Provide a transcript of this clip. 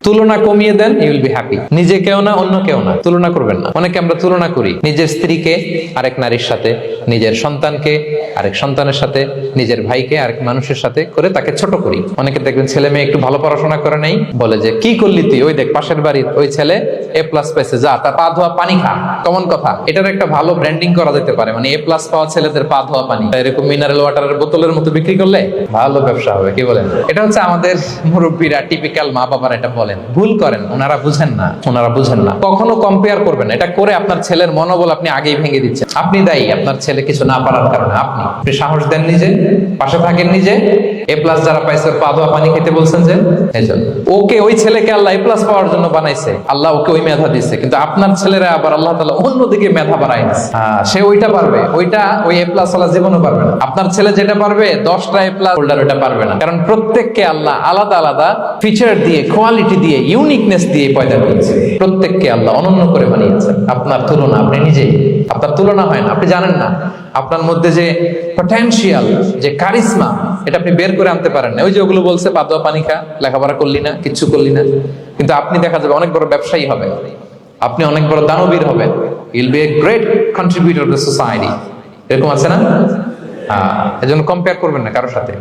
তুলনা কমিয়ে দেন, you will be happy. নিজে কেউ না, অন্য কেউ না, তুলনা করবেন না। অনেকে আমরা তুলনা করি নিজের স্ত্রীকে আরেক নারীর সাথে, নিজের সন্তানকে আরেক সন্তানের সাথে, নিজের ভাইকে আরেক মানুষের সাথে করে তাকে ছোট করি। অনেকে দেখবেন ছেলে মেয়ে একটু ভালো পড়াশোনা করে নেই, বলে যে কি করলি তুই, ওই দেখ পাশের বাড়ির ওই ছেলে A+ পাইছে, যা তার পা ধোয়া পানি খা। কমন কথা, এটার একটা ভালো ব্র্যান্ডিং করা যেতে পারে, মানে A+ পাওয়া ছেলেদের পা ধোয়া পানি এরকম মিনারেল ওয়াটারের বোতলের মতো বিক্রি করলে ভালো ব্যবসা হবে, কি বলেন? এটা হচ্ছে আমাদের মুরব্বীরা, টিপিক্যাল মা বাবারা এটা বলেন, ভুল করেন, ওনারা বুঝেন না। কখনো কম্পেয়ার করবেন না। এটা করে আপনার ছেলের মনোবল আপনি আগেই ভেঙে দিচ্ছেন। আপনি দায়ী আপনার ছেলে কিছু না পারার কারণে। আপনি সাহস দেন নিজে, পাশে থাকেন নিজে। A+ যারা পাইছে পা ধোয়া পানি খেতে বলছেন যে, এজন্য ওকে, ওই ছেলেকে আল্লাহ A+ পাওয়ার জন্য বানাইছে, আল্লাহ ওকে ওই মেধা দিচ্ছে, কিন্তু আপনার ছেলেরা আবার আল্লাহ তাআলা অন্যদিকে মেধা বাড়ায় দিচ্ছে। সে ওইটা পারবে, ওইটা ওই A+ ওয়ালা জীবনও পারবে না। আপনার ছেলে যেটা পারবে 10টা A+ হোল্ডার ওটা পারবে না, কারণ প্রত্যেককে আল্লাহ আলাদা আলাদা ফিচার দিয়ে, কোয়ালিটি দিয়ে, ইউনিকনেস দিয়ে পয়দা করেছে। প্রত্যেককে আল্লাহ অনন্য করে বানিয়েছেন। আপনার তুলনা আপনি নিজেই, আপনার তুলনা হয় না, আপনি জানেন না আপনার মধ্যে যে পটেনশিয়াল, যে কারিশমা, এটা আপনি বের করে আনতে পারেন না। ওই যে ওগুলো বলছে পা ধোয়া পানি খা, লেখাপড়া করলি না, কিচ্ছু করলি না, কিন্তু আপনি দেখা যাবে অনেক বড় ব্যবসায়ী হবে, আপনি অনেক বড় দানবীর হবেন। You'll be a great contributor to society। এরকম আছে না? এজন্য কম্পেয়ার করবেন না কারোর সাথে।